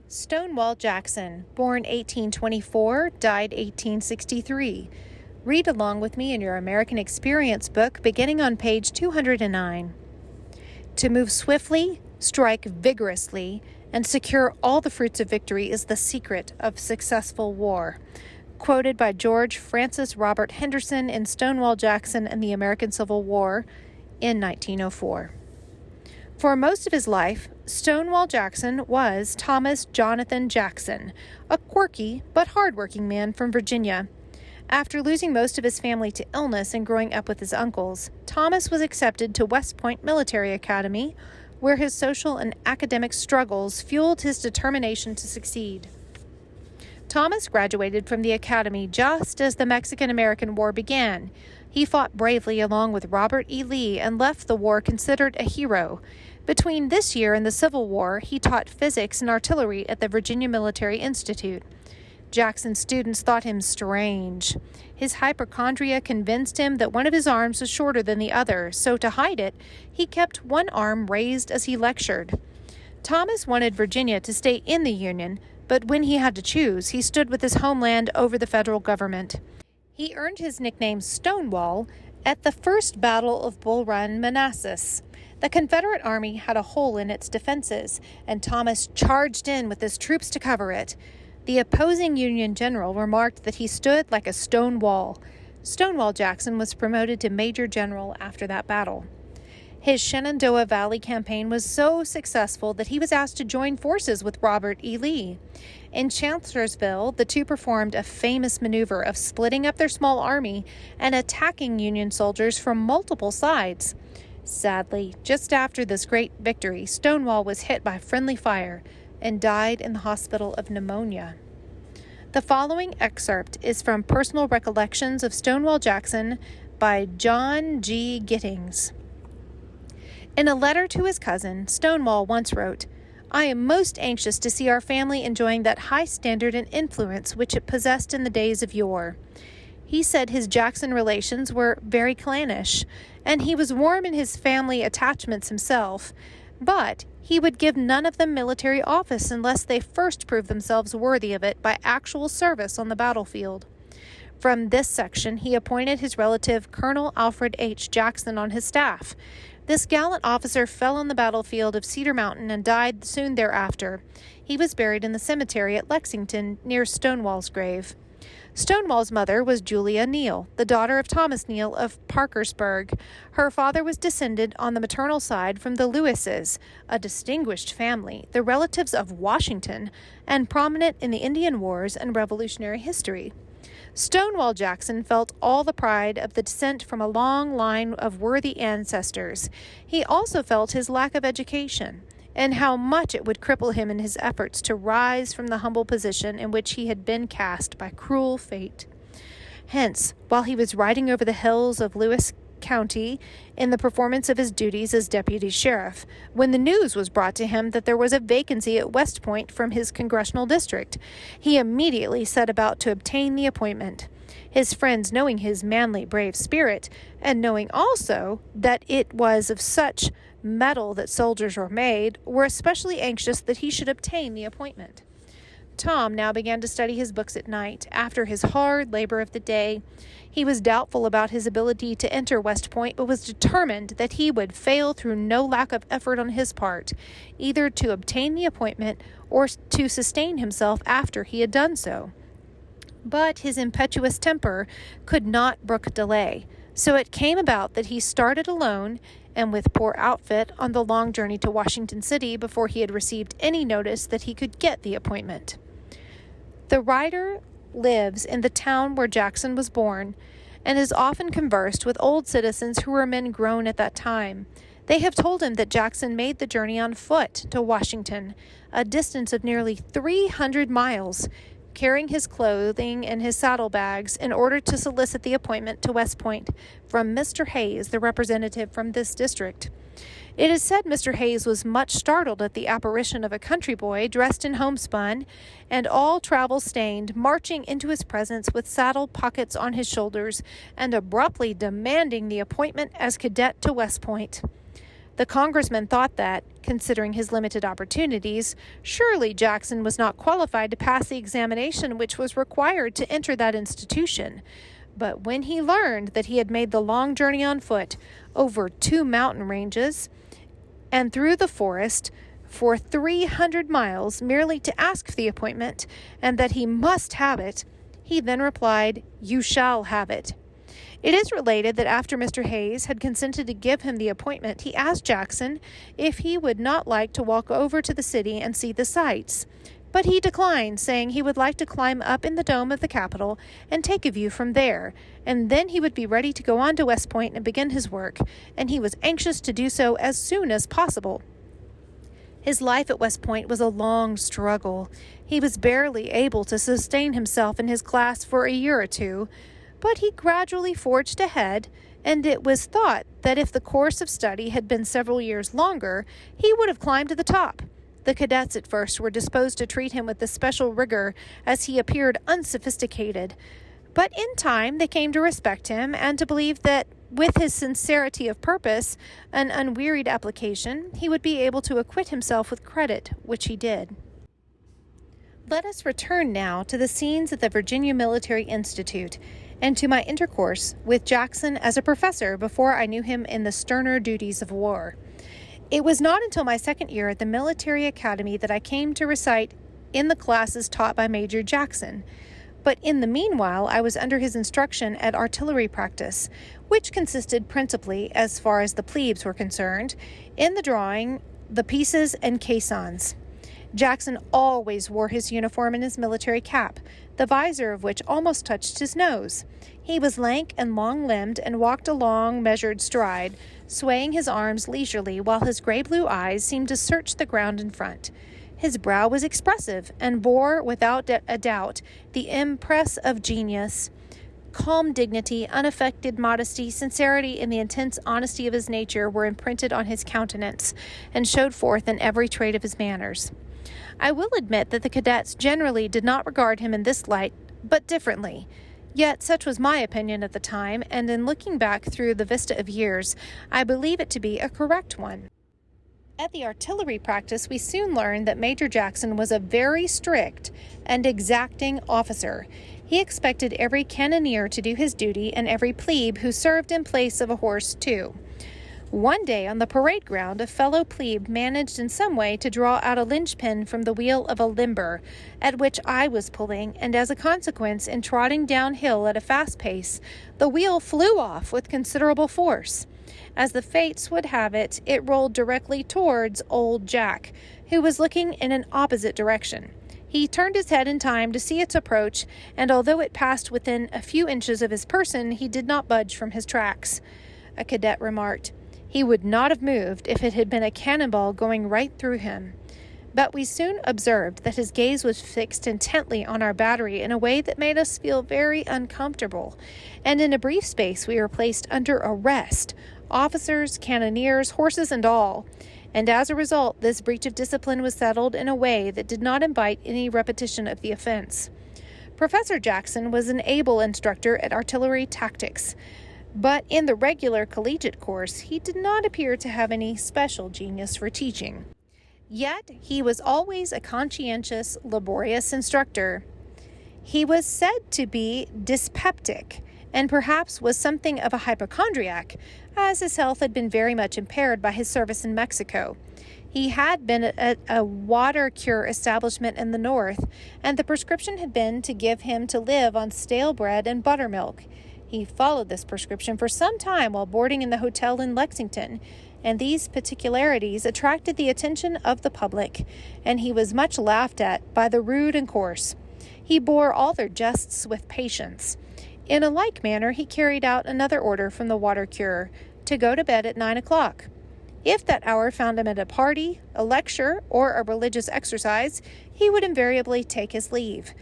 Stonewall Jackson, born 1824, died 1863. Read along with me in your American Experience book, beginning on page 209. To move swiftly, strike vigorously, and secure all the fruits of victory is the secret of successful war. Quoted by George Francis Robert Henderson in Stonewall Jackson and the American Civil War in 1904. For most of his life, Stonewall Jackson was Thomas Jonathan Jackson, a quirky but hardworking man from Virginia. After losing most of his family to illness and growing up with his uncles, Thomas was accepted to West Point Military Academy, where his social and academic struggles fueled his determination to succeed. Thomas graduated from the academy just as the Mexican-American War began. He fought bravely along with Robert E. Lee and left the war considered a hero. Between this year and the Civil War, he taught physics and artillery at the Virginia Military Institute. Jackson's students thought him strange. His hypochondria convinced him that one of his arms was shorter than the other, so to hide it, he kept one arm raised as he lectured. Thomas wanted Virginia to stay in the Union, but when he had to choose, he stood with his homeland over the federal government. He earned his nickname Stonewall at the First Battle of Bull Run, Manassas. The Confederate Army had a hole in its defenses, and Thomas charged in with his troops to cover it. The opposing Union general remarked that he stood like a stone wall. Stonewall Jackson was promoted to Major General after that battle. His Shenandoah Valley campaign was so successful that he was asked to join forces with Robert E. Lee. In Chancellorsville, the two performed a famous maneuver of splitting up their small army and attacking Union soldiers from multiple sides. Sadly, just after this great victory, Stonewall was hit by friendly fire and died in the hospital of pneumonia. The following excerpt is from Personal Recollections of Stonewall Jackson by John G. Gittings. In a letter to his cousin, Stonewall once wrote, "I am most anxious to see our family enjoying that high standard and influence which it possessed in the days of yore." He said his Jackson relations were very clannish, and he was warm in his family attachments himself, but he would give none of them military office unless they first proved themselves worthy of it by actual service on the battlefield. From this section, he appointed his relative Colonel Alfred H. Jackson on his staff. This gallant officer fell on the battlefield of Cedar Mountain and died soon thereafter. He was buried in the cemetery at Lexington near Stonewall's grave. Stonewall's mother was Julia Neal, the daughter of Thomas Neal of Parkersburg. Her father was descended on the maternal side from the Lewises, a distinguished family, the relatives of Washington, and prominent in the Indian Wars and Revolutionary history. Stonewall Jackson felt all the pride of the descent from a long line of worthy ancestors. He also felt his lack of education, and how much it would cripple him in his efforts to rise from the humble position in which he had been cast by cruel fate. Hence, while he was riding over the hills of Lewis County in the performance of his duties as deputy sheriff, when the news was brought to him that there was a vacancy at West Point from his congressional district, he immediately set about to obtain the appointment. His friends, knowing his manly, brave spirit, and knowing also that it was of such metal that soldiers were made, were especially anxious that he should obtain the appointment. Tom now began to study his books at night, after his hard labor of the day. He was doubtful about his ability to enter West Point, but was determined that he would fail through no lack of effort on his part, either to obtain the appointment or to sustain himself after he had done so. But his impetuous temper could not brook delay, so it came about that he started alone and with poor outfit on the long journey to Washington City before he had received any notice that he could get the appointment. The writer lives in the town where Jackson was born and has often conversed with old citizens who were men grown at that time. They have told him that Jackson made the journey on foot to Washington, a distance of nearly 300 miles, carrying his clothing and his saddlebags in order to solicit the appointment to West Point from Mr. Hayes, the representative from this district. It is said Mr. Hayes was much startled at the apparition of a country boy dressed in homespun and all travel-stained, marching into his presence with saddle pockets on his shoulders and abruptly demanding the appointment as cadet to West Point. The congressman thought that, considering his limited opportunities, surely Jackson was not qualified to pass the examination which was required to enter that institution. But when he learned that he had made the long journey on foot over 2 mountain ranges and through the forest for 300 miles merely to ask for the appointment, and that he must have it, he then replied, "You shall have it." It is related that after Mr. Hayes had consented to give him the appointment, he asked Jackson if he would not like to walk over to the city and see the sights. But he declined, saying he would like to climb up in the dome of the Capitol and take a view from there, and then he would be ready to go on to West Point and begin his work, and he was anxious to do so as soon as possible. His life at West Point was a long struggle. He was barely able to sustain himself in his class for a year or two, but he gradually forged ahead, and it was thought that if the course of study had been several years longer, he would have climbed to the top. The cadets at first were disposed to treat him with especial rigor, as he appeared unsophisticated, but in time they came to respect him and to believe that with his sincerity of purpose and unwearied application, he would be able to acquit himself with credit, which he did. Let us return now to the scenes at the Virginia Military Institute and to my intercourse with Jackson as a professor before I knew him in the sterner duties of war. It was not until my second year at the Military Academy that I came to recite in the classes taught by Major Jackson, but in the meanwhile I was under his instruction at artillery practice, which consisted principally, as far as the plebes were concerned, in the drawing, the pieces, and caissons. Jackson always wore his uniform and his military cap, the visor of which almost touched his nose. He was lank and long-limbed and walked a long, measured stride, swaying his arms leisurely while his gray-blue eyes seemed to search the ground in front. His brow was expressive and bore, without a doubt, the impress of genius. Calm dignity, unaffected modesty, sincerity, and the intense honesty of his nature were imprinted on his countenance and showed forth in every trait of his manners. I will admit that the cadets generally did not regard him in this light, but differently. Yet such was my opinion at the time, and in looking back through the vista of years, I believe it to be a correct one. At the artillery practice, we soon learned that Major Jackson was a very strict and exacting officer. He expected every cannoneer to do his duty, and every plebe who served in place of a horse too. One day on the parade ground, a fellow plebe managed in some way to draw out a linchpin from the wheel of a limber, at which I was pulling, and as a consequence, in trotting downhill at a fast pace, the wheel flew off with considerable force. As the fates would have it, it rolled directly towards old Jack, who was looking in an opposite direction. He turned his head in time to see its approach, and although it passed within a few inches of his person, he did not budge from his tracks. A cadet remarked, "He would not have moved if it had been a cannonball going right through him." But we soon observed that his gaze was fixed intently on our battery in a way that made us feel very uncomfortable, and in a brief space we were placed under arrest, officers, cannoneers, horses, and all. And as a result, this breach of discipline was settled in a way that did not invite any repetition of the offense. Professor Jackson was an able instructor at artillery tactics, but in the regular collegiate course, he did not appear to have any special genius for teaching. Yet he was always a conscientious, laborious instructor. He was said to be dyspeptic, and perhaps was something of a hypochondriac, as his health had been very much impaired by his service in Mexico. He had been at a water cure establishment in the north, and the prescription had been to give him to live on stale bread and buttermilk. He followed this prescription for some time while boarding in the hotel in Lexington, and these particularities attracted the attention of the public, and he was much laughed at by the rude and coarse. He bore all their jests with patience. In a like manner, he carried out another order from the water cure, to go to bed at 9 o'clock. If that hour found him at a party, a lecture, or a religious exercise, he would invariably take his leave.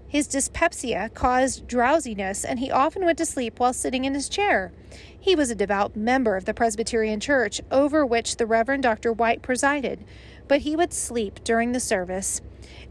His dyspepsia caused drowsiness, and he often went to sleep while sitting in his chair. He was a devout member of the Presbyterian Church, over which the Reverend Dr. White presided, but he would sleep during the service.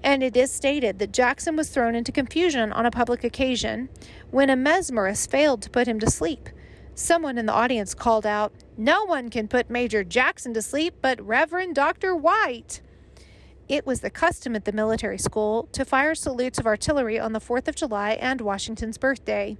And it is stated that Jackson was thrown into confusion on a public occasion when a Mesmerist failed to put him to sleep. Someone in the audience called out, "No one can put Major Jackson to sleep but Reverend Dr. White." It was the custom at the military school to fire salutes of artillery on the 4th of July and Washington's birthday.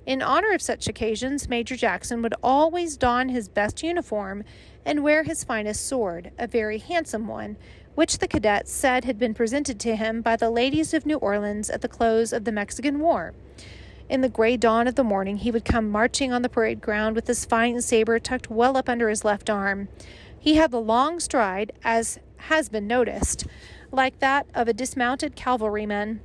In honor of such occasions, Major Jackson would always don his best uniform and wear his finest sword, a very handsome one, which the cadets said had been presented to him by the ladies of New Orleans at the close of the Mexican War. In the gray dawn of the morning, he would come marching on the parade ground with his fine saber tucked well up under his left arm. He had the long stride, as has been noticed, like that of a dismounted cavalryman.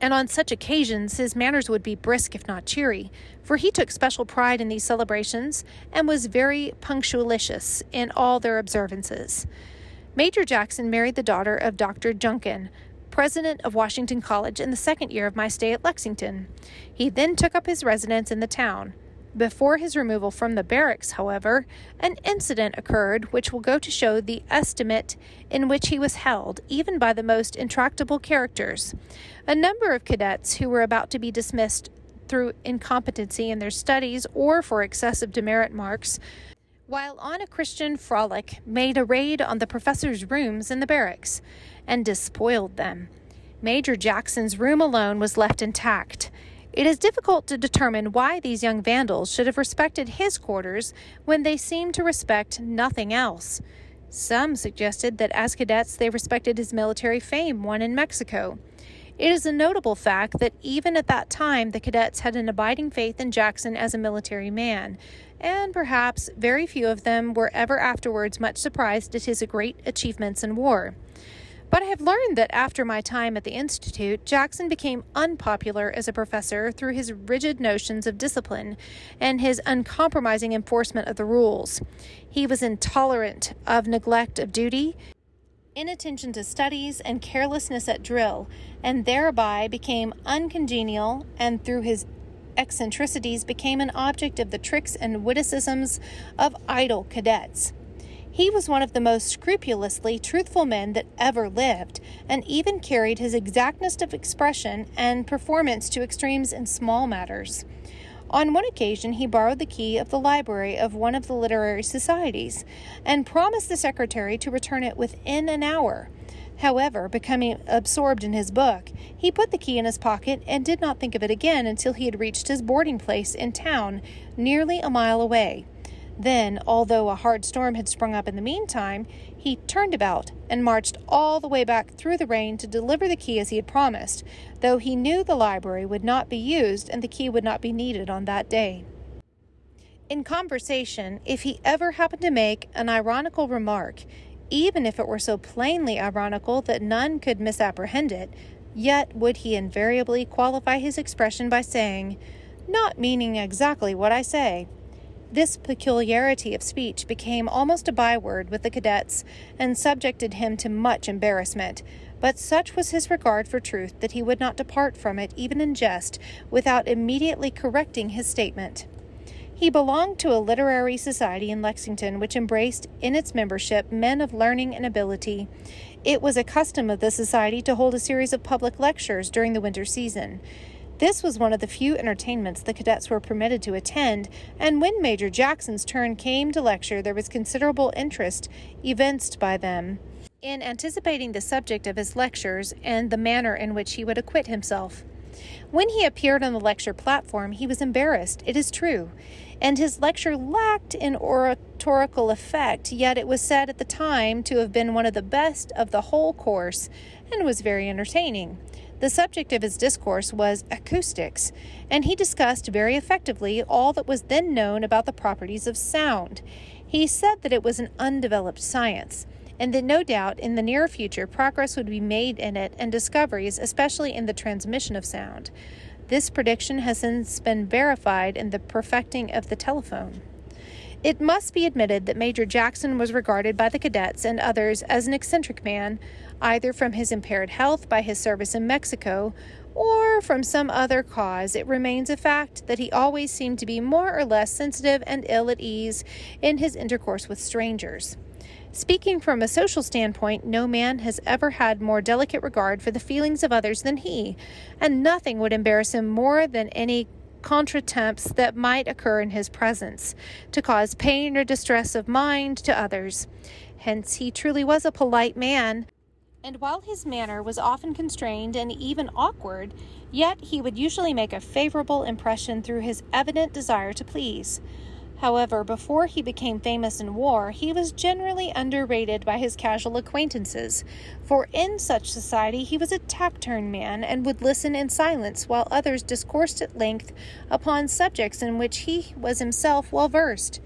And on such occasions, his manners would be brisk if not cheery, for he took special pride in these celebrations and was very punctilious in all their observances. Major Jackson married the daughter of Dr. Junkin, president of Washington College, in the second year of my stay at Lexington. He then took up his residence in the town. Before his removal from the barracks, however, an incident occurred which will go to show the estimate in which he was held, even by the most intractable characters. A number of cadets who were about to be dismissed through incompetency in their studies or for excessive demerit marks, while on a Christian frolic, made a raid on the professor's rooms in the barracks and despoiled them. Major Jackson's room alone was left intact. It is difficult to determine why these young vandals should have respected his quarters when they seemed to respect nothing else. Some suggested that as cadets they respected his military fame won in Mexico. It is a notable fact that even at that time the cadets had an abiding faith in Jackson as a military man, and perhaps very few of them were ever afterwards much surprised at his great achievements in war. But I have learned that after my time at the Institute, Jackson became unpopular as a professor through his rigid notions of discipline and his uncompromising enforcement of the rules. He was intolerant of neglect of duty, inattention to studies, and carelessness at drill, and thereby became uncongenial, and through his eccentricities became an object of the tricks and witticisms of idle cadets. He was one of the most scrupulously truthful men that ever lived, and even carried his exactness of expression and performance to extremes in small matters. On one occasion, he borrowed the key of the library of one of the literary societies, and promised the secretary to return it within an hour. However, becoming absorbed in his book, he put the key in his pocket and did not think of it again until he had reached his boarding place in town, nearly a mile away. Then, although a hard storm had sprung up in the meantime, he turned about and marched all the way back through the rain to deliver the key as he had promised, though he knew the library would not be used and the key would not be needed on that day. In conversation, if he ever happened to make an ironical remark, even if it were so plainly ironical that none could misapprehend it, yet would he invariably qualify his expression by saying, "Not meaning exactly what I say." This peculiarity of speech became almost a byword with the cadets and subjected him to much embarrassment, but such was his regard for truth that he would not depart from it even in jest without immediately correcting his statement. He belonged to a literary society in Lexington which embraced in its membership men of learning and ability. It was a custom of the society to hold a series of public lectures during the winter season. This was one of the few entertainments the cadets were permitted to attend, and when Major Jackson's turn came to lecture, there was considerable interest evinced by them in anticipating the subject of his lectures and the manner in which he would acquit himself. When he appeared on the lecture platform, he was embarrassed, it is true, and his lecture lacked in oratorical effect, yet it was said at the time to have been one of the best of the whole course, and was very entertaining. The subject of his discourse was acoustics, and he discussed very effectively all that was then known about the properties of sound. He said that it was an undeveloped science, and that no doubt in the near future progress would be made in it and discoveries, especially in the transmission of sound. This prediction has since been verified in the perfecting of the telephone. It must be admitted that Major Jackson was regarded by the cadets and others as an eccentric man, either from his impaired health by his service in Mexico, or from some other cause. It remains a fact that he always seemed to be more or less sensitive and ill at ease in his intercourse with strangers. Speaking from a social standpoint, no man has ever had more delicate regard for the feelings of others than he, and nothing would embarrass him more than any contretemps that might occur in his presence, to cause pain or distress of mind to others. Hence, he truly was a polite man, and while his manner was often constrained and even awkward, yet he would usually make a favorable impression through his evident desire to please. However, before he became famous in war, he was generally underrated by his casual acquaintances, for in such society he was a taciturn man and would listen in silence while others discoursed at length upon subjects in which he was himself well versed.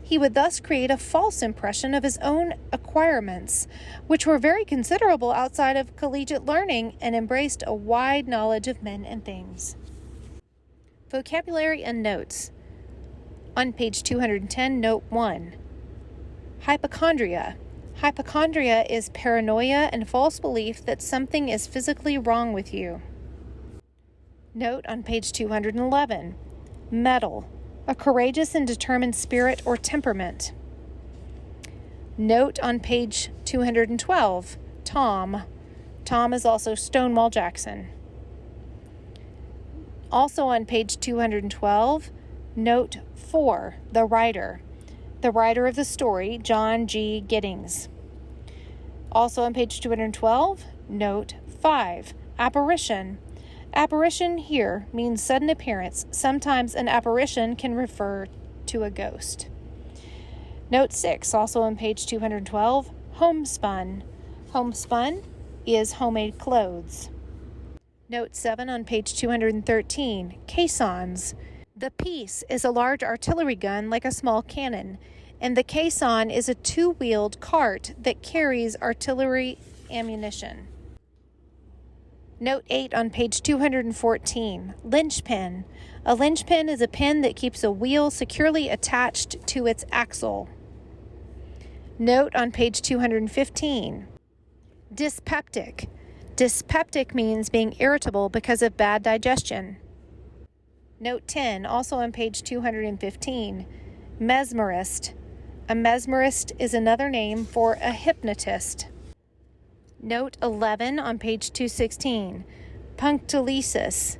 He would thus create a false impression of his own acquirements, which were very considerable outside of collegiate learning and embraced a wide knowledge of men and things. Vocabulary and notes. On page 210, note 1. Hypochondria. Hypochondria is paranoia and false belief that something is physically wrong with you. Note on page 211. Mettle. A courageous and determined spirit or temperament. Note on page 212. Tom. Tom is also Stonewall Jackson. Also on page 212, note 4, the writer. The writer of the story, John G. Giddings. Also on page 212, note 5, apparition. Apparition here means sudden appearance. Sometimes an apparition can refer to a ghost. Note 6, also on page 212, homespun. Homespun is homemade clothes. Note 7 on page 213, caissons. The piece is a large artillery gun like a small cannon, and the caisson is a two-wheeled cart that carries artillery ammunition. Note 8 on page 214, linchpin. A linchpin is a pin that keeps a wheel securely attached to its axle. Note on page 215, dyspeptic. Dyspeptic means being irritable because of bad digestion. Note 10, also on page 215, mesmerist. A mesmerist is another name for a hypnotist. Note 11 on page 216, punctilicis.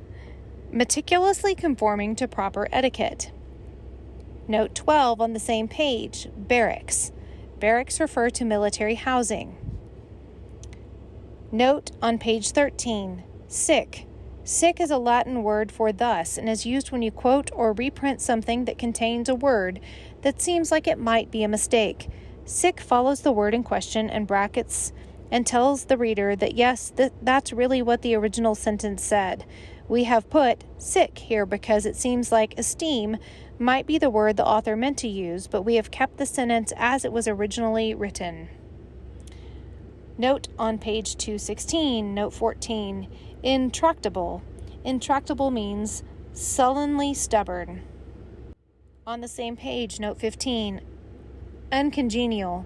Meticulously conforming to proper etiquette. Note 12 on the same page, barracks. Barracks refer to military housing. Note on page 13, sick. Sick is a Latin word for thus and is used when you quote or reprint something that contains a word that seems like it might be a mistake. Sick follows the word in question and brackets and tells the reader that yes, that's really what the original sentence said. We have put sick here because it seems like esteem might be the word the author meant to use, but we have kept the sentence as it was originally written. Note on page 216, note 14, intractable. Intractable means sullenly stubborn. On the same page, note 15, uncongenial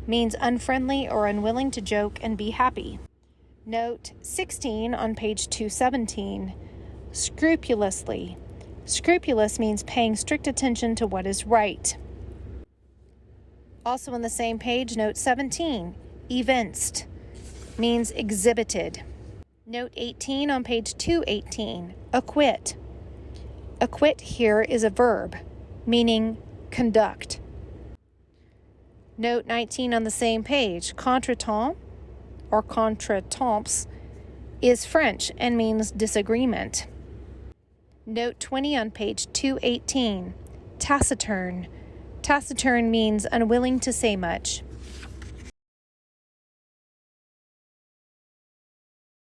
means unfriendly or unwilling to joke and be happy. Note 16 on page 217, scrupulously. Scrupulous means paying strict attention to what is right. Also on the same page, note 17, evinced means exhibited. Note 18 on page 218, acquit. Acquit here is a verb, meaning conduct. Note 19 on the same page, contretemps or contretemps is French and means disagreement. Note 20 on page 218, taciturn. Taciturn means unwilling to say much.